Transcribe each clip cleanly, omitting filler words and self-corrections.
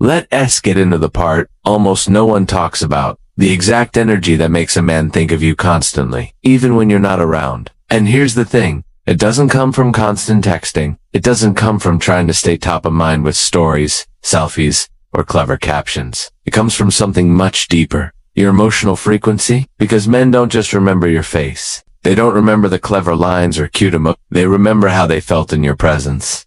Let's get into the part almost no one talks about. The exact energy that makes a man think of you constantly, even when you're not around. And here's the thing. It doesn't come from constant texting. It doesn't come from trying to stay top of mind with stories, selfies, or clever captions. It comes from something much deeper. Your emotional frequency. Because men don't just remember your face. They don't remember the clever lines or cute emotions. They remember how they felt in your presence.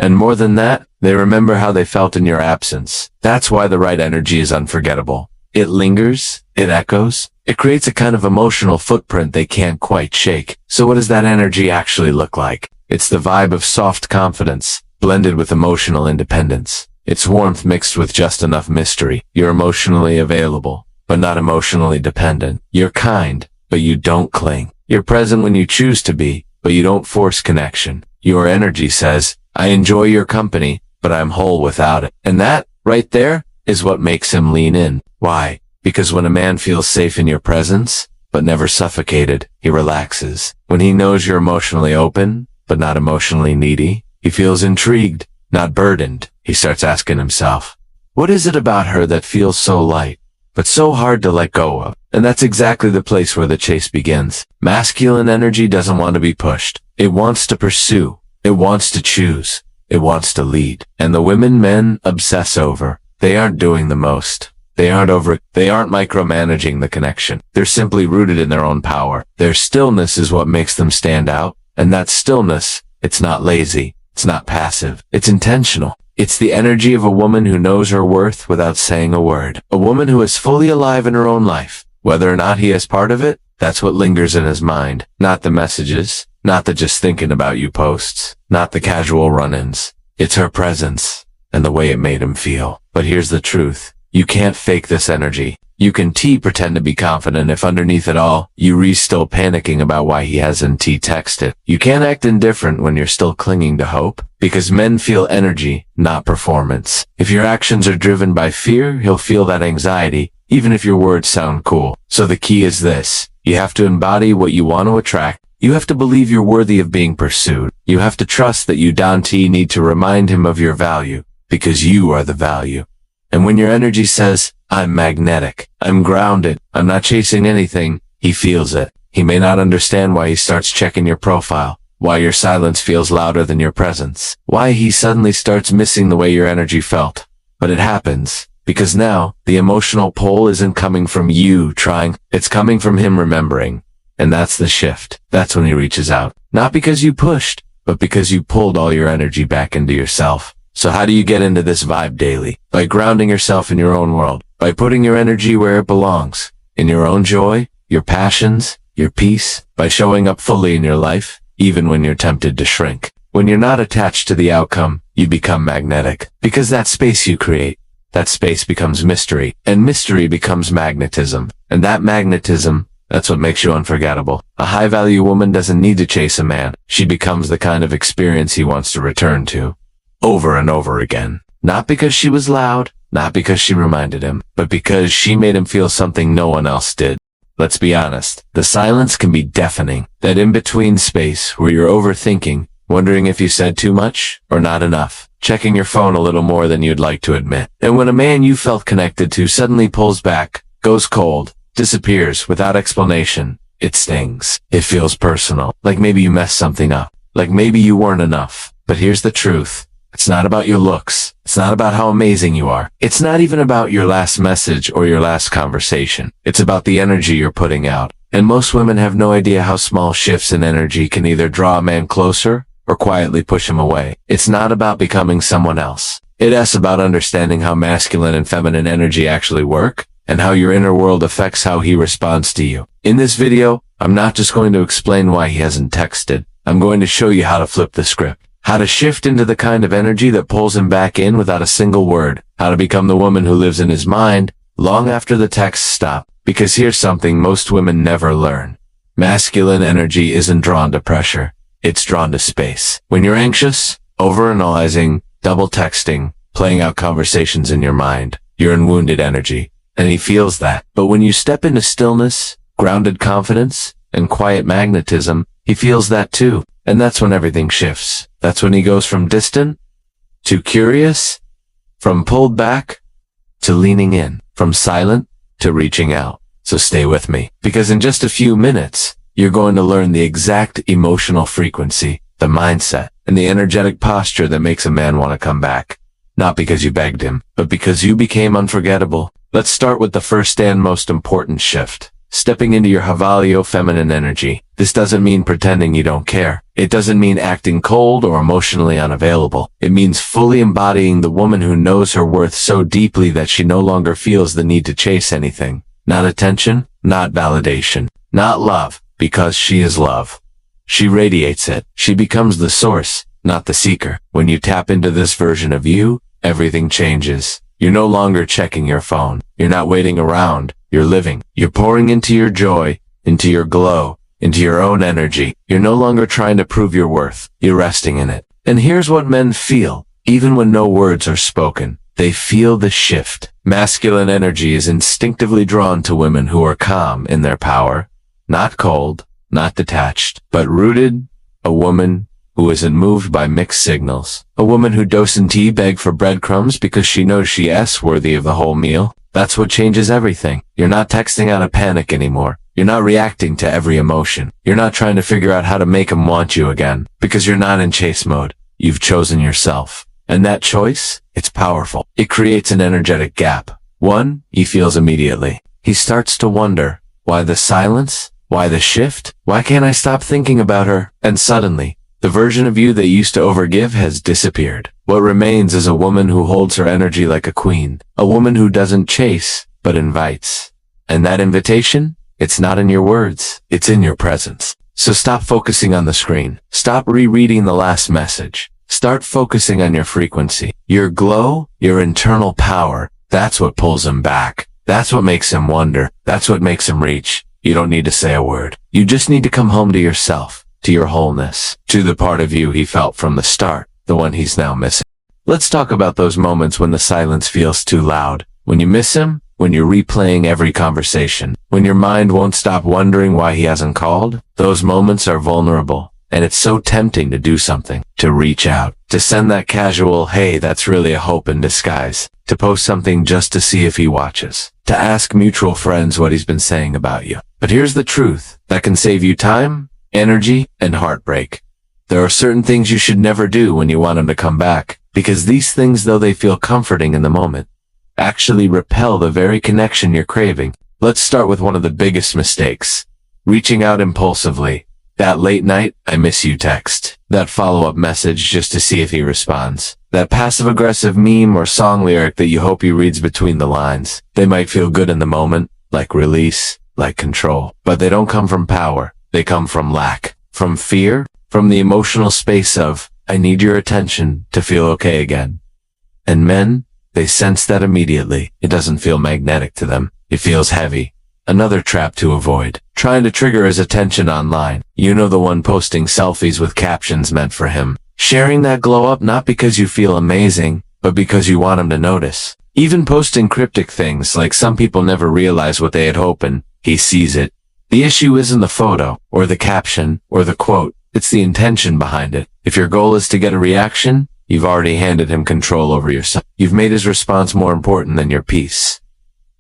And more than that, they remember how they felt in your absence. That's why the right energy is unforgettable. It lingers, it echoes, it creates a kind of emotional footprint they can't quite shake. So what does that energy actually look like? It's the vibe of soft confidence, blended with emotional independence. It's warmth mixed with just enough mystery. You're emotionally available, but not emotionally dependent. You're kind, but you don't cling. You're present when you choose to be, but you don't force connection. Your energy says, I enjoy your company, but I'm whole without it. And that, right there, is what makes him lean in. Why? Because when a man feels safe in your presence, but never suffocated, he relaxes. When he knows you're emotionally open, but not emotionally needy, he feels intrigued, not burdened. He starts asking himself, what is it about her that feels so light, but so hard to let go of? And that's exactly the place where the chase begins. Masculine energy doesn't want to be pushed. It wants to pursue. It wants to choose. It wants to lead. And the women men obsess over, they aren't doing the most. They aren't micromanaging the connection. They're simply rooted in their own power. Their stillness is what makes them stand out. And that stillness, it's not lazy. It's not passive. It's intentional. It's the energy of a woman who knows her worth without saying a word. A woman who is fully alive in her own life. Whether or not he is part of it, that's what lingers in his mind. Not the messages. Not the just thinking about you posts. Not the casual run-ins. It's her presence and the way it made him feel. But here's the truth. You can't fake this energy. You can pretend to be confident if underneath it all, you're still panicking about why he hasn't texted. You can't act indifferent when you're still clinging to hope. Because men feel energy, not performance. If your actions are driven by fear, he'll feel that anxiety, even if your words sound cool. So the key is this. You have to embody what you want to attract. You have to believe you're worthy of being pursued. You have to trust that you need to remind him of your value. Because you are the value. And when your energy says, I'm magnetic, I'm grounded, I'm not chasing anything, he feels it. He may not understand why he starts checking your profile, why your silence feels louder than your presence, why he suddenly starts missing the way your energy felt. But it happens, because now, the emotional pull isn't coming from you trying, it's coming from him remembering. And that's the shift. That's when he reaches out. Not because you pushed, but because you pulled all your energy back into yourself. So how do you get into this vibe daily? By grounding yourself in your own world. By putting your energy where it belongs. In your own joy, your passions, your peace. By showing up fully in your life, even when you're tempted to shrink. When you're not attached to the outcome, you become magnetic. Because that space you create, that space becomes mystery. And mystery becomes magnetism. And that magnetism, that's what makes you unforgettable. A high-value woman doesn't need to chase a man. She becomes the kind of experience he wants to return to. Over and over again. Not because she was loud, not because she reminded him, but because she made him feel something no one else did. Let's be honest, the silence can be deafening. That in-between space where you're overthinking, wondering if you said too much or not enough, checking your phone a little more than you'd like to admit. And when a man you felt connected to suddenly pulls back, goes cold, disappears without explanation, it stings. It feels personal, like maybe you messed something up, like maybe you weren't enough. But here's the truth. It's not about your looks. It's not about how amazing you are. It's not even about your last message or your last conversation. It's about the energy you're putting out. And most women have no idea how small shifts in energy can either draw a man closer or quietly push him away. It's not about becoming someone else. It's about understanding how masculine and feminine energy actually work and how your inner world affects how he responds to you. In this video, I'm not just going to explain why he hasn't texted. I'm going to show you how to flip the script. How to shift into the kind of energy that pulls him back in without a single word. How to become the woman who lives in his mind long after the texts stop. Because here's something most women never learn. Masculine energy isn't drawn to pressure. It's drawn to space. When you're anxious, overanalyzing, double texting, playing out conversations in your mind, you're in wounded energy. And he feels that. But when you step into stillness, grounded confidence, and quiet magnetism, he feels that too. And that's when everything shifts. That's when he goes from distant to curious From pulled back to leaning in, from silent to reaching out. So stay with me, because in just a few minutes, you're going to learn the exact emotional frequency, the mindset, and the energetic posture that makes a man want to come back. Not because you begged him, but because you became unforgettable. Let's start with the first and most important shift. Stepping into your Havalio feminine energy. This doesn't mean pretending you don't care. It doesn't mean acting cold or emotionally unavailable. It means fully embodying the woman who knows her worth so deeply that she no longer feels the need to chase anything. Not attention, not validation, not love, because she is love. She radiates it. She becomes the source, not the seeker. When you tap into this version of you, everything changes. You're no longer checking your phone. You're not waiting around. You're living. You're pouring into your joy, into your glow, into your own energy. You're no longer trying to prove your worth. You're resting in it. And here's what men feel, even when no words are spoken. They feel the shift. Masculine energy is instinctively drawn to women who are calm in their power, not cold, not detached, but rooted. A woman who isn't moved by mixed signals. A woman who doesn't beg for breadcrumbs because she knows she is worthy of the whole meal. That's what changes everything. You're not texting out of panic anymore. You're not reacting to every emotion. You're not trying to figure out how to make him want you again, because you're not in chase mode. You've chosen yourself. And that choice, it's powerful. It creates an energetic gap. One, he feels immediately. He starts to wonder, why the silence? Why the shift? Why can't I stop thinking about her? And suddenly, the version of you that used to overgive has disappeared. What remains is a woman who holds her energy like a queen. A woman who doesn't chase, but invites. And that invitation? It's not in your words. It's in your presence. So stop focusing on the screen. Stop rereading the last message. Start focusing on your frequency. Your glow, your internal power. That's what pulls him back. That's what makes him wonder. That's what makes him reach. You don't need to say a word. You just need to come home to yourself, to your wholeness, to the part of you he felt from the start, the one he's now missing. Let's talk about those moments when the silence feels too loud. When you miss him, when you're replaying every conversation, when your mind won't stop wondering why he hasn't called. Those moments are vulnerable. And it's so tempting to do something, to reach out, to send that casual, hey, that's really a hope in disguise, to post something just to see if he watches, to ask mutual friends what he's been saying about you. But here's the truth that can save you time, energy, and heartbreak. There are certain things you should never do when you want him to come back, because these things, though they feel comforting in the moment, actually repel the very connection you're craving. Let's start with one of the biggest mistakes. Reaching out impulsively. That late night, I miss you text. That follow-up message just to see if he responds. That passive-aggressive meme or song lyric that you hope he reads between the lines. They might feel good in the moment, like release, like control. But they don't come from power. They come from lack, from fear, from the emotional space of, I need your attention to feel okay again. And men, they sense that immediately. It doesn't feel magnetic to them. It feels heavy. Another trap to avoid. Trying to trigger his attention online. You know, the one posting selfies with captions meant for him. Sharing that glow up not because you feel amazing, but because you want him to notice. Even posting cryptic things like some people never realize what they had hoped and he sees it. The issue isn't the photo, or the caption, or the quote. It's the intention behind it. If your goal is to get a reaction, you've already handed him control over yourself. You've made his response more important than your peace.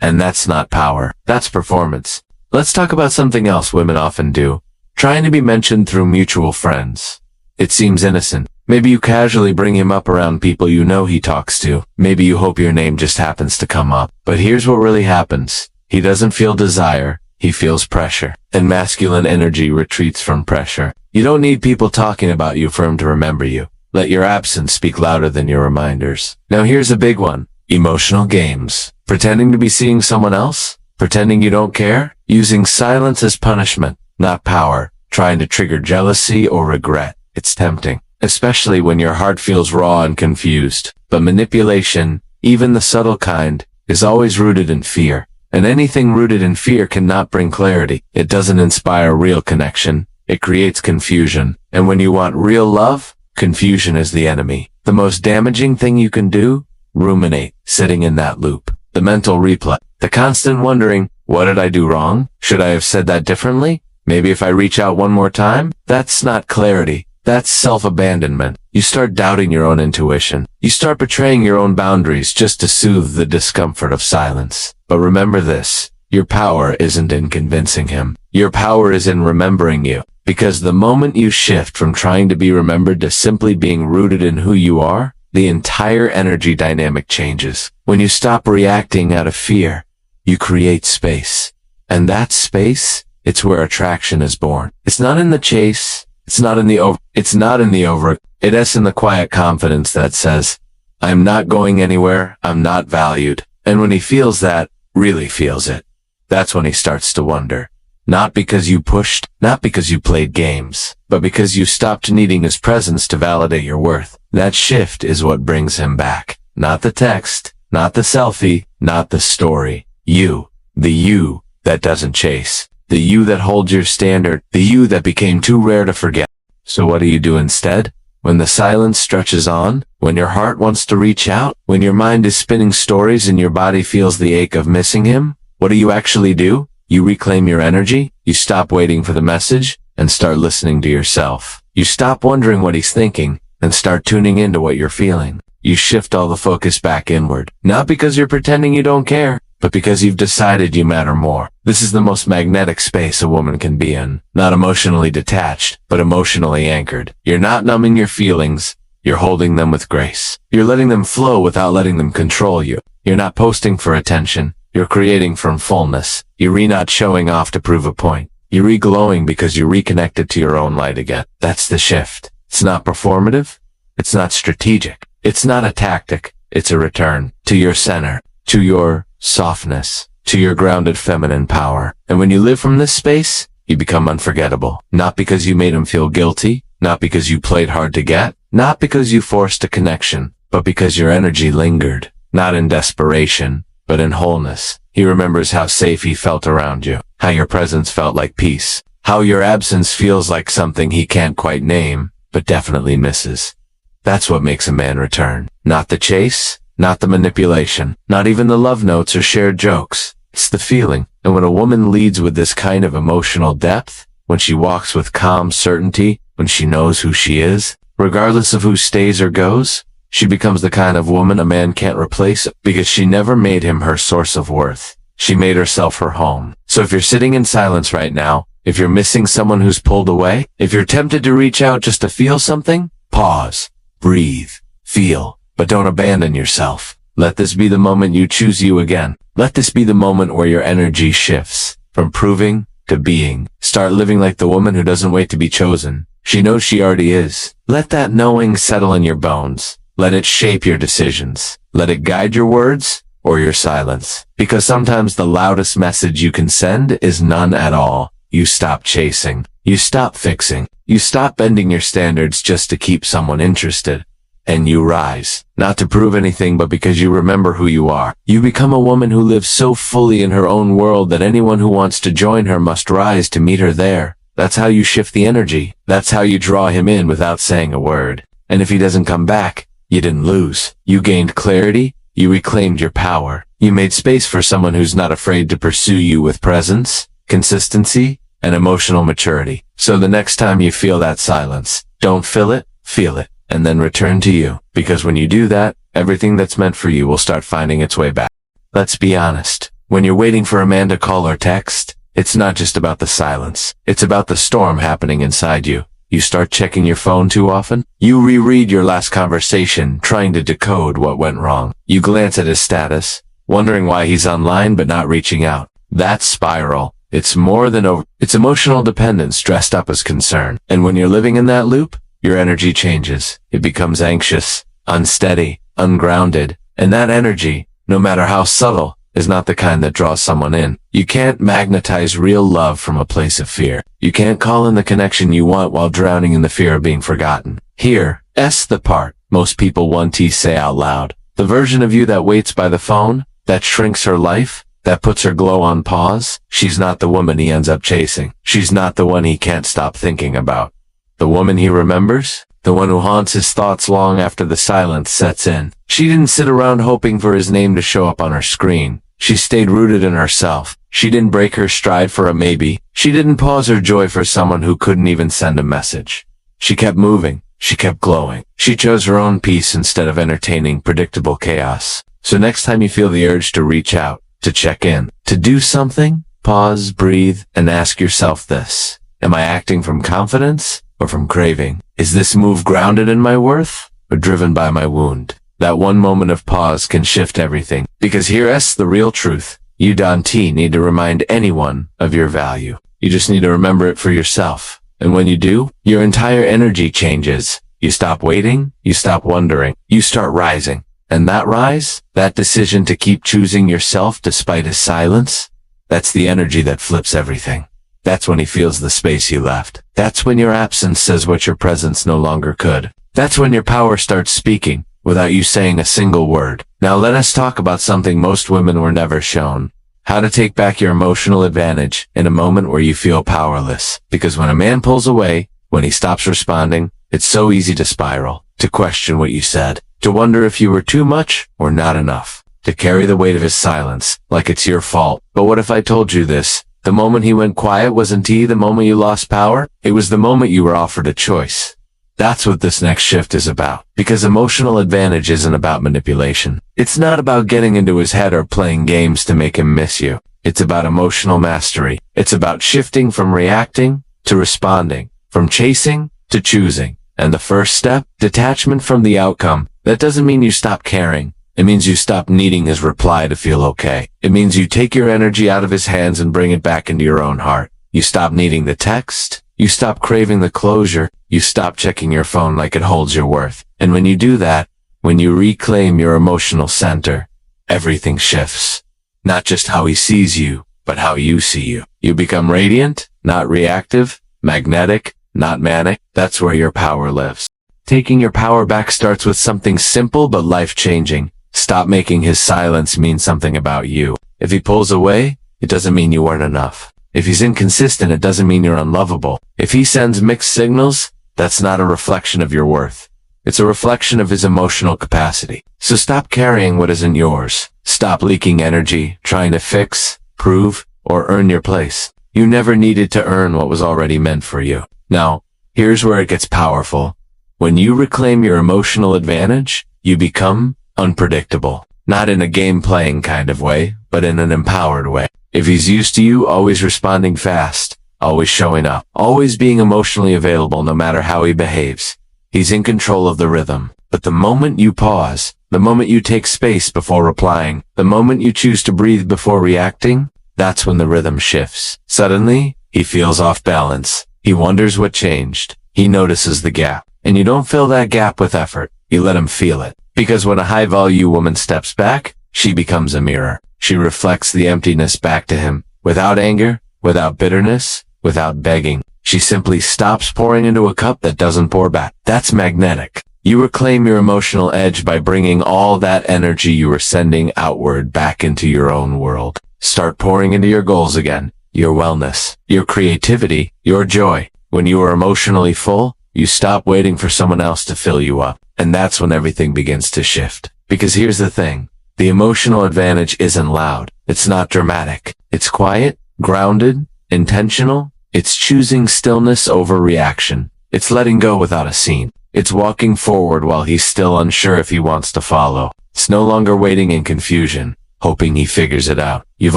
And that's not power. That's performance. Let's talk about something else women often do. Trying to be mentioned through mutual friends. It seems innocent. Maybe you casually bring him up around people you know he talks to. Maybe you hope your name just happens to come up. But here's what really happens. He doesn't feel desire. He feels pressure. And masculine energy retreats from pressure. You don't need people talking about you for him to remember you. Let your absence speak louder than your reminders. Now here's a big one. Emotional games. Pretending to be seeing someone else? Pretending you don't care? Using silence as punishment, not power. Trying to trigger jealousy or regret. It's tempting, especially when your heart feels raw and confused. But manipulation, even the subtle kind, is always rooted in fear. And anything rooted in fear cannot bring clarity. It doesn't inspire real connection. It creates confusion. And when you want real love, confusion is the enemy. The most damaging thing you can do? Ruminate, sitting in that loop. The mental replay. The constant wondering, what did I do wrong? Should I have said that differently? Maybe if I reach out one more time? That's not clarity. That's self-abandonment. You start doubting your own intuition. You start betraying your own boundaries just to soothe the discomfort of silence. But remember this, your power isn't in convincing him. Your power is in remembering you. Because the moment you shift from trying to be remembered to simply being rooted in who you are, the entire energy dynamic changes. When you stop reacting out of fear, you create space. And that space, it's where attraction is born. It's not in the chase. It's not in the over. It's in the quiet confidence that says, I'm not going anywhere. I'm not valued. And when he feels that, really feels it, that's when he starts to wonder. Not because you pushed, not because you played games, but because you stopped needing his presence to validate your worth. That shift is what brings him back. Not the text, not the selfie, not the story. You, the you that doesn't chase, the you that holds your standard, the you that became too rare to forget. So what do you do instead? When the silence stretches on, when your heart wants to reach out, when your mind is spinning stories and your body feels the ache of missing him, what do you actually do? You reclaim your energy, you stop waiting for the message, and start listening to yourself. You stop wondering what he's thinking, and start tuning into what you're feeling. You shift all the focus back inward. Not because you're pretending you don't care, but because you've decided you matter more. This is the most magnetic space a woman can be in. Not emotionally detached, but emotionally anchored. You're not numbing your feelings, you're holding them with grace. You're letting them flow without letting them control you. You're not posting for attention. You're creating from fullness. You're not showing off to prove a point. You're re-glowing because you're reconnected to your own light again. That's the shift. It's not performative. It's not strategic. It's not a tactic. It's a return to your center, to your softness, to your grounded feminine power. And when you live from this space, you become unforgettable. Not because you made him feel guilty, not because you played hard to get, not because you forced a connection, but because your energy lingered. Not in desperation, but in wholeness. He remembers how safe he felt around you, how your presence felt like peace, how your absence feels like something he can't quite name, but definitely misses. That's what makes a man return. Not the chase, not the manipulation, not even the love notes or shared jokes. It's the feeling. And when a woman leads with this kind of emotional depth, when she walks with calm certainty, when she knows who she is, regardless of who stays or goes, she becomes the kind of woman a man can't replace because she never made him her source of worth. She made herself her home. So if you're sitting in silence right now, if you're missing someone who's pulled away, if you're tempted to reach out just to feel something, pause, breathe, feel, but don't abandon yourself. Let this be the moment you choose you again. Let this be the moment where your energy shifts from proving to being. Start living like the woman who doesn't wait to be chosen. She knows she already is. Let that knowing settle in your bones. Let it shape your decisions. Let it guide your words or your silence. Because sometimes the loudest message you can send is none at all. You stop chasing. You stop fixing. You stop bending your standards just to keep someone interested. And you rise. Not to prove anything, but because you remember who you are. You become a woman who lives so fully in her own world that anyone who wants to join her must rise to meet her there. That's how you shift the energy. That's how you draw him in without saying a word. And if he doesn't come back, you didn't lose. You gained clarity. You reclaimed your power. You made space for someone who's not afraid to pursue you with presence, consistency, and emotional maturity. So the next time you feel that silence, don't fill it, feel it, and then return to you. Because when you do that, everything that's meant for you will start finding its way back. Let's be honest. When you're waiting for a man to call or text, it's not just about the silence. It's about the storm happening inside you. You start checking your phone too often. You reread your last conversation, trying to decode what went wrong. You glance at his status, wondering why he's online but not reaching out. That spiral. It's more than it's emotional dependence dressed up as concern. And when you're living in that loop, your energy changes. It becomes anxious, unsteady, ungrounded. And that energy, no matter how subtle, is not the kind that draws someone in. You can't magnetize real love from a place of fear. You can't call in the connection you want while drowning in the fear of being forgotten. Here, the part most people want to say out loud. The version of you that waits by the phone, that shrinks her life, that puts her glow on pause, she's not the woman he ends up chasing. She's not the one he can't stop thinking about. The woman he remembers? The one who haunts his thoughts long after the silence sets in. She didn't sit around hoping for his name to show up on her screen. She stayed rooted in herself. She didn't break her stride for a maybe. She didn't pause her joy for someone who couldn't even send a message. She kept moving. She kept glowing. She chose her own peace instead of entertaining predictable chaos. So next time you feel the urge to reach out, to check in, to do something, pause, breathe, and ask yourself this. Am I acting from confidence or from craving? Is this move grounded in my worth or driven by my wound? That one moment of pause can shift everything. Because here's the real truth. You don't need to remind anyone of your value. You just need to remember it for yourself. And when you do, your entire energy changes. You stop waiting, you stop wondering, you start rising. And that rise, that decision to keep choosing yourself despite his silence, that's the energy that flips everything. That's when he feels the space you left. That's when your absence says what your presence no longer could. That's when your power starts speaking without you saying a single word. Now let us talk about something most women were never shown. How to take back your emotional advantage in a moment where you feel powerless. Because when a man pulls away, when he stops responding, it's so easy to spiral, to question what you said, to wonder if you were too much or not enough, to carry the weight of his silence like it's your fault. But what if I told you this? The moment he went quiet wasn't the moment you lost power. It was the moment you were offered a choice. That's what this next shift is about. Because emotional advantage isn't about manipulation. It's not about getting into his head or playing games to make him miss you. It's about emotional mastery. It's about shifting from reacting to responding, from chasing to choosing. And the first step, detachment from the outcome. That doesn't mean you stop caring. It means you stop needing his reply to feel okay. It means you take your energy out of his hands and bring it back into your own heart. You stop needing the text. You stop craving the closure. You stop checking your phone like it holds your worth. And when you do that, when you reclaim your emotional center, everything shifts. Not just how he sees you, but how you see you. You become radiant, not reactive, magnetic, not manic. That's where your power lives. Taking your power back starts with something simple but life-changing. Stop making his silence mean something about you. If he pulls away, it doesn't mean you weren't enough. If he's inconsistent, it doesn't mean you're unlovable. If he sends mixed signals, that's not a reflection of your worth. It's a reflection of his emotional capacity. So stop carrying what isn't yours. Stop leaking energy, trying to fix, prove, or earn your place. You never needed to earn what was already meant for you. Now, here's where it gets powerful. When you reclaim your emotional advantage, you become unpredictable. Not in a game-playing kind of way, but in an empowered way. If he's used to you always responding fast, always showing up, always being emotionally available no matter how he behaves, he's in control of the rhythm. But the moment you pause, the moment you take space before replying, the moment you choose to breathe before reacting, that's when the rhythm shifts. Suddenly, he feels off balance. He wonders what changed. He notices the gap. And you don't fill that gap with effort. You let him feel it. Because when a high-value woman steps back, she becomes a mirror. She reflects the emptiness back to him. Without anger, without bitterness, without begging. She simply stops pouring into a cup that doesn't pour back. That's magnetic. You reclaim your emotional edge by bringing all that energy you were sending outward back into your own world. Start pouring into your goals again. Your wellness, your creativity, your joy. When you are emotionally full, you stop waiting for someone else to fill you up. And that's when everything begins to shift. Because here's the thing. The emotional advantage isn't loud. It's not dramatic. It's quiet, grounded, intentional. It's choosing stillness over reaction. It's letting go without a scene. It's walking forward while he's still unsure if he wants to follow. It's no longer waiting in confusion, hoping he figures it out. You've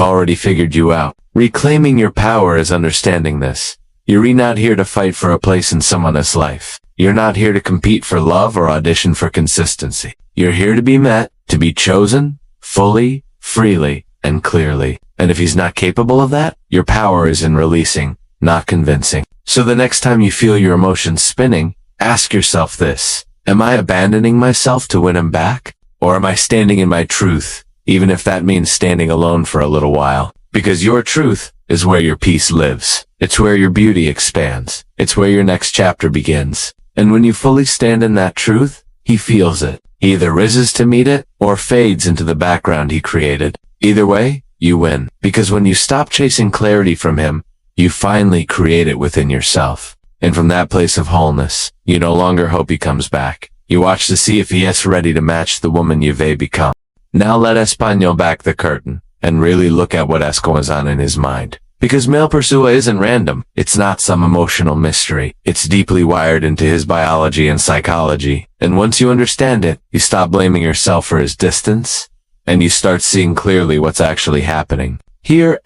already figured you out. Reclaiming your power is understanding this. You're not here to fight for a place in someone else's life. You're not here to compete for love or audition for consistency. You're here to be met, to be chosen, fully, freely, and clearly. And if he's not capable of that, your power is in releasing, not convincing. So the next time you feel your emotions spinning, ask yourself this. Am I abandoning myself to win him back? Or am I standing in my truth, even if that means standing alone for a little while? Because your truth is where your peace lives. It's where your beauty expands. It's where your next chapter begins. And when you fully stand in that truth, he feels it. He either rises to meet it or fades into the background he created. Either way, you win. Because when you stop chasing clarity from him, you finally create it within yourself. And from that place of wholeness, you no longer hope he comes back. You watch to see if he is ready to match the woman you've become. Now let Espanol back the curtain and really look at what is going on in his mind. Because male pursuit isn't random. It's not some emotional mystery. It's deeply wired into his biology and psychology. And once you understand it, you stop blaming yourself for his distance, and you start seeing clearly what's actually happening. Here,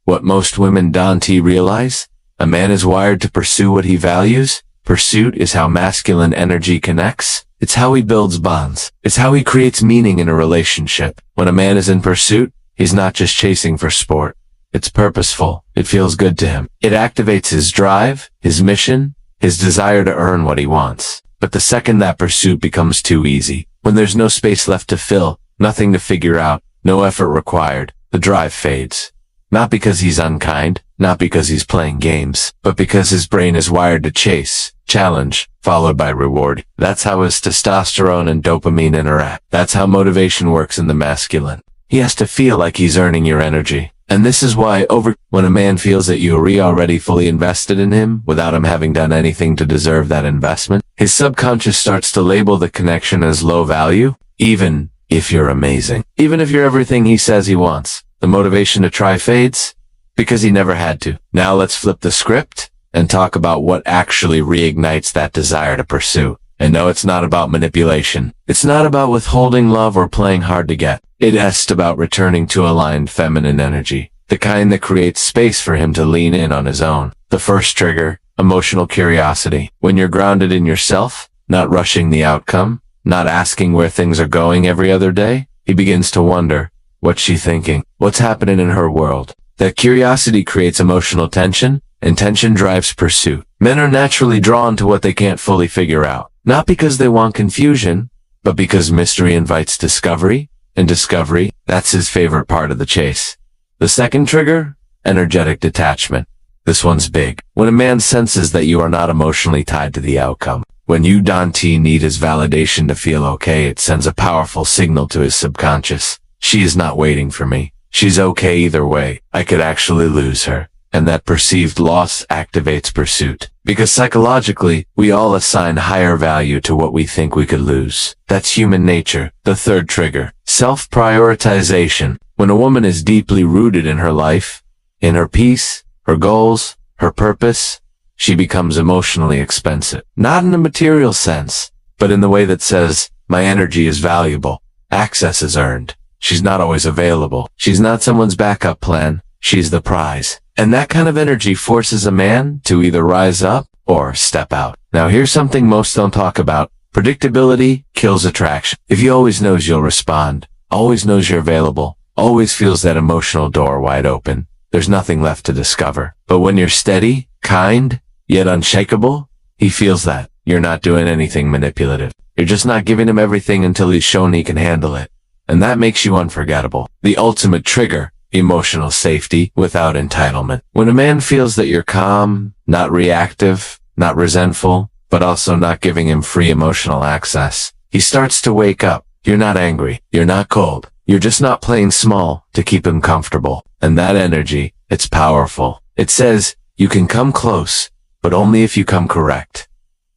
what most women don't realize, a man is wired to pursue what he values. Pursuit is how masculine energy connects. It's how he builds bonds. It's how he creates meaning in a relationship. When a man is in pursuit, he's not just chasing for sport. It's purposeful. It feels good to him. It activates his drive, his mission, his desire to earn what he wants. But the second that pursuit becomes too easy, when there's no space left to fill, nothing to figure out, no effort required, the drive fades. Not because he's unkind, not because he's playing games, but because his brain is wired to chase, challenge, followed by reward. That's how his testosterone and dopamine interact. That's how motivation works in the masculine. He has to feel like he's earning your energy. And this is why when a man feels that you are already fully invested in him, without him having done anything to deserve that investment, his subconscious starts to label the connection as low value, even if you're amazing. Even if you're everything he says he wants. The motivation to try fades, because he never had to. Now let's flip the script and talk about what actually reignites that desire to pursue. And no, it's not about manipulation. It's not about withholding love or playing hard to get. It's about returning to aligned feminine energy, the kind that creates space for him to lean in on his own. The first trigger, emotional curiosity. When you're grounded in yourself, not rushing the outcome, not asking where things are going every other day, he begins to wonder, what's she thinking? What's happening in her world? That curiosity creates emotional tension, and tension drives pursuit. Men are naturally drawn to what they can't fully figure out. Not because they want confusion, but because mystery invites discovery, and discovery, that's his favorite part of the chase. The second trigger, energetic detachment. This one's big. When a man senses that you are not emotionally tied to the outcome, when you don't need his validation to feel okay, it sends a powerful signal to his subconscious. She is not waiting for me. She's okay either way. I could actually lose her. And that perceived loss activates pursuit. Because psychologically, we all assign higher value to what we think we could lose. That's human nature. The third trigger, self-prioritization. When a woman is deeply rooted in her life, in her peace, her goals, her purpose, she becomes emotionally expensive. Not in a material sense, but in the way that says, my energy is valuable. Access is earned. She's not always available. She's not someone's backup plan. She's the prize. And that kind of energy forces a man to either rise up or step out. Now here's something most don't talk about. Predictability kills attraction. If he always knows you'll respond, always knows you're available, always feels that emotional door wide open, there's nothing left to discover. But when you're steady, kind, yet unshakable, he feels that. You're not doing anything manipulative. You're just not giving him everything until he's shown he can handle it. And that makes you unforgettable. The ultimate trigger. Emotional safety without entitlement. When a man feels that you're calm, not reactive, not resentful, but also not giving him free emotional access, he starts to wake up. You're not angry. You're not cold. You're just not playing small to keep him comfortable. And that energy, it's powerful. It says, you can come close, but only if you come correct.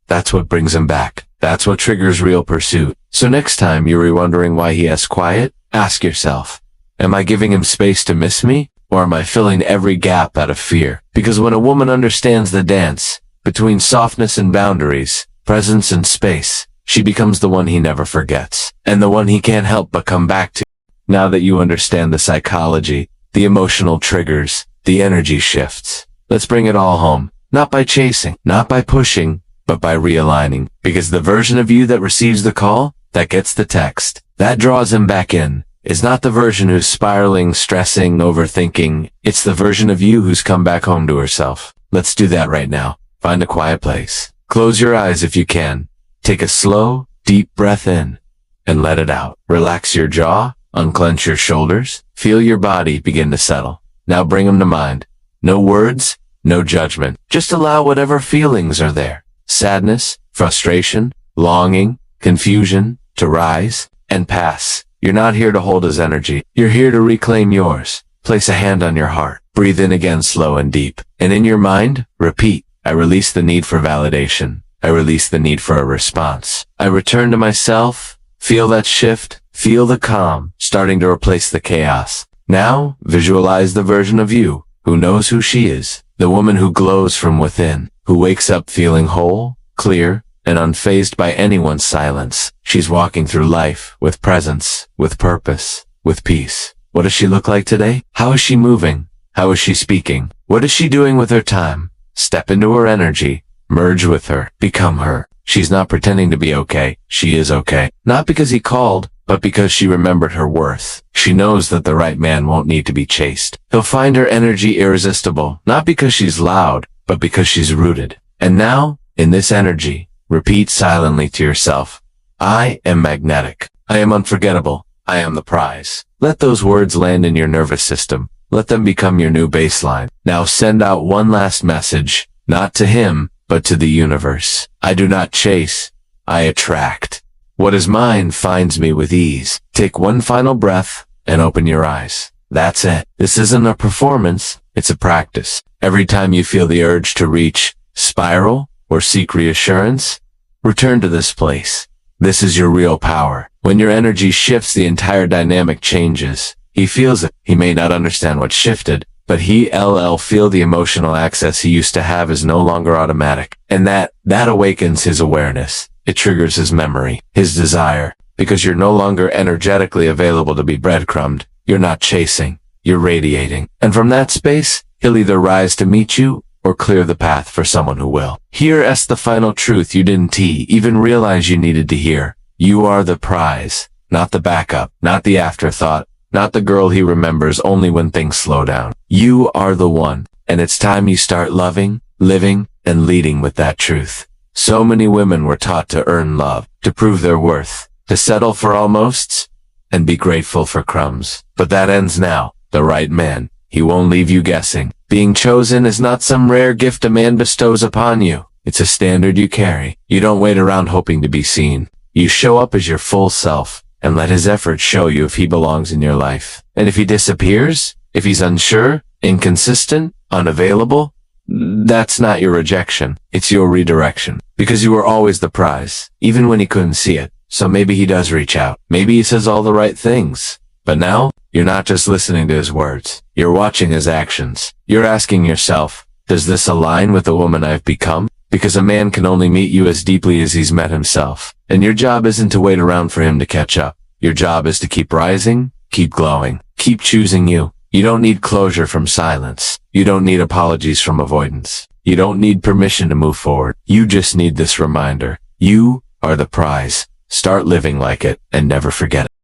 That's what brings him back. That's what triggers real pursuit. So next time you're wondering why he has quiet, ask yourself, am I giving him space to miss me, or am I filling every gap out of fear? Because when a woman understands the dance between softness and boundaries, presence and space, she becomes the one he never forgets, and the one he can't help but come back to. Now that you understand the psychology, the emotional triggers, the energy shifts, let's bring it all home. Not by chasing, not by pushing, but by realigning. Because the version of you that receives the call, that gets the text, that draws him back in, is not the version who's spiraling, stressing, overthinking. It's the version of you who's come back home to herself. Let's do that right now. Find a quiet place. Close your eyes if you can. Take a slow, deep breath in and let it out. Relax your jaw, unclench your shoulders. Feel your body begin to settle. Now bring them to mind. No words, no judgment. Just allow whatever feelings are there. Sadness, frustration, longing, confusion to rise and pass. You're not here to hold his energy. You're here to reclaim yours. Place a hand on your heart. Breathe in again slow and deep. And in your mind, repeat, I release the need for validation. I release the need for a response. I return to myself. Feel that shift. Feel the calm starting to replace the chaos. Now, visualize the version of you who knows who she is, the woman who glows from within, who wakes up feeling whole, clear, and unfazed by anyone's silence. She's walking through life with presence, with purpose, with peace. What does she look like today? How is she moving? How is she speaking? What is she doing with her time? Step into her energy, merge with her, become her. She's not pretending to be okay. She is okay. Not because he called, but because she remembered her worth. She knows that the right man won't need to be chased. He'll find her energy irresistible, not because she's loud, but because she's rooted. And now, in this energy, repeat silently to yourself, I am magnetic. I am unforgettable. I am the prize. Let those words land in your nervous system. Let them become your new baseline. Now send out one last message, not to him, but to the universe. I do not chase. I attract. What is mine finds me with ease. Take one final breath and open your eyes. That's it. This isn't a performance. It's a practice. Every time you feel the urge to reach, spiral, or seek reassurance, return to this place. This is your real power. When your energy shifts, the entire dynamic changes. He feels it. He may not understand what shifted, but he'll feel the emotional access he used to have is no longer automatic. And that awakens his awareness. It triggers his memory, his desire, because you're no longer energetically available to be breadcrumbed. You're not chasing. You're radiating. And from that space, he'll either rise to meet you or clear the path for someone who will. Here's the final truth you didn't even realize you needed to hear. You are the prize, not the backup, not the afterthought, not the girl he remembers only when things slow down. You are the one, and it's time you start loving, living, and leading with that truth. So many women were taught to earn love, to prove their worth, to settle for almosts, and be grateful for crumbs. But that ends now. The right man, he won't leave you guessing. Being chosen is not some rare gift a man bestows upon you. It's a standard you carry. You don't wait around hoping to be seen. You show up as your full self, and let his efforts show you if he belongs in your life. And if he disappears, if he's unsure, inconsistent, unavailable, that's not your rejection. It's your redirection. Because you were always the prize, even when he couldn't see it. So maybe he does reach out. Maybe he says all the right things. But now, you're not just listening to his words. You're watching his actions. You're asking yourself, does this align with the woman I've become? Because a man can only meet you as deeply as he's met himself. And your job isn't to wait around for him to catch up. Your job is to keep rising, keep glowing, keep choosing you. You don't need closure from silence. You don't need apologies from avoidance. You don't need permission to move forward. You just need this reminder. You are the prize. Start living like it and never forget it.